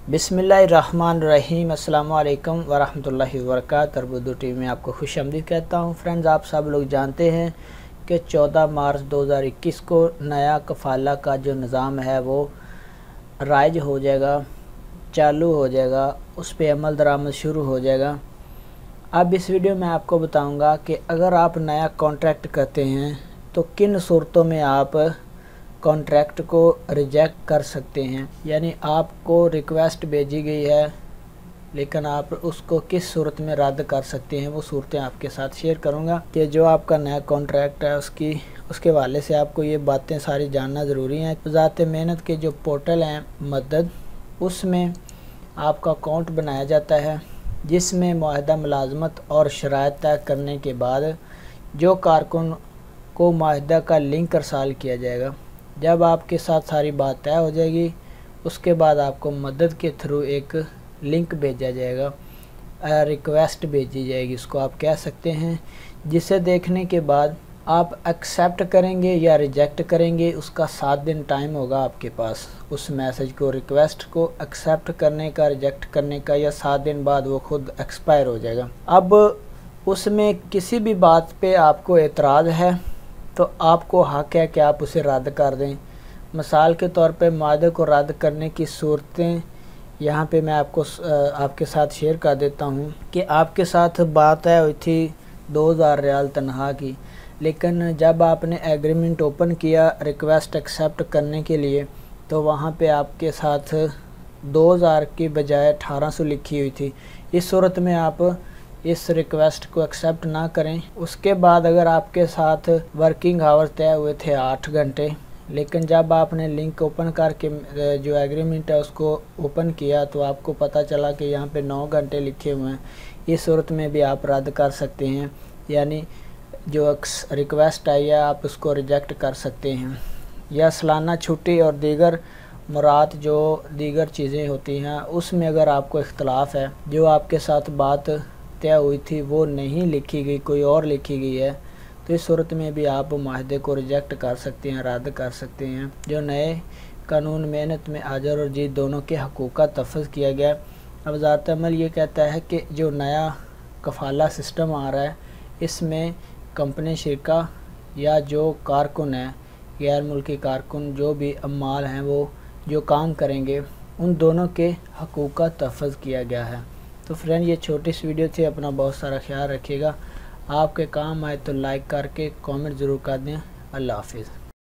बिस्मिल्लाहिर्रहमानिर्रहीम अस्सलामु अलैकुम वरहमतुल्लाहि वबरकातुहू। उर्दू टीवी में आपको खुशामदीद कहता हूँ। फ्रेंड्स, आप सब लोग जानते हैं कि 14 मार्च 2021 को नया कफ़ाला का जो निज़ाम है वो राइज हो जाएगा, चालू हो जाएगा, उस पर अमल दरामद शुरू हो जाएगा। अब इस वीडियो में आपको बताऊंगा कि अगर आप नया कॉन्ट्रैक्ट करते हैं तो किन सूरतों में आप कॉन्ट्रैक्ट को रिजेक्ट कर सकते हैं। यानी आपको रिक्वेस्ट भेजी गई है लेकिन आप उसको किस सूरत में रद्द कर सकते हैं, वो सूरतें आपके साथ शेयर करूंगा कि जो आपका नया कॉन्ट्रैक्ट है उसके हवाले से आपको ये बातें सारी जानना ज़रूरी हैं। ज़ात मेहनत के जो पोर्टल हैं मदद, उसमें आपका अकाउंट बनाया जाता है जिसमें मुआहदा मुलाजमत और शराइत तय करने के बाद जो कारकुन को मुआहदा का लिंक अरसाल किया जाएगा। जब आपके साथ सारी बात तय हो जाएगी उसके बाद आपको मदद के थ्रू एक लिंक भेजा जाएगा, रिक्वेस्ट भेजी जाएगी, इसको आप कह सकते हैं, जिसे देखने के बाद आप एक्सेप्ट करेंगे या रिजेक्ट करेंगे। उसका 7 दिन टाइम होगा आपके पास उस मैसेज को, रिक्वेस्ट को एक्सेप्ट करने का, रिजेक्ट करने का, या 7 दिन बाद वो खुद एक्सपायर हो जाएगा। अब उसमें किसी भी बात पे आपको एतराज़ है तो आपको हक़ है कि आप उसे रद्द कर दें। मिसाल के तौर पे मुआहदे को रद्द करने की सूरतें यहाँ पे मैं आपके साथ शेयर कर देता हूँ कि आपके साथ बात है हुई थी 2000 रियाल तनख्वाह की, लेकिन जब आपने एग्रीमेंट ओपन किया रिक्वेस्ट एक्सेप्ट करने के लिए तो वहाँ पे आपके साथ 2000 की बजाय 1800 लिखी हुई थी। इस सूरत में आप इस रिक्वेस्ट को एक्सेप्ट ना करें। उसके बाद अगर आपके साथ वर्किंग आवर तय हुए थे 8 घंटे, लेकिन जब आपने लिंक ओपन करके जो एग्रीमेंट है उसको ओपन किया तो आपको पता चला कि यहाँ पे 9 घंटे लिखे हुए हैं, इस सूरत में भी आप रद्द कर सकते हैं। यानी जो रिक्वेस्ट आई है आप उसको रिजेक्ट कर सकते हैं। या सालाना छुट्टी और दीगर मुराद जो दीगर चीज़ें होती हैं उसमें अगर आपको इख्तलाफ है, जो आपके साथ बात तय हुई थी वो नहीं लिखी गई, कोई और लिखी गई है, तो इस सूरत में भी आप मुआहदे को रिजेक्ट कर सकते हैं, रद्द कर सकते हैं। जो नए कानून मेहनत में आजर और जीत दोनों के हकूक़ का तफ़्ज़ किया गया। अब ज़ात अमल ये कहता है कि जो नया कफ़ाला सिस्टम आ रहा है इसमें कंपनी शिरका या जो कारकुन है, गैर मुल्की कारकुन जो भी अम्माल हैं वो जो काम करेंगे, उन दोनों के हकूक़ का तफ़्ज़ किया गया है। तो फ्रेंड, ये छोटी सी वीडियो थी, अपना बहुत सारा ख्याल रखिएगा। आपके काम आए तो लाइक करके कमेंट ज़रूर कर दें। अल्लाह हाफिज़।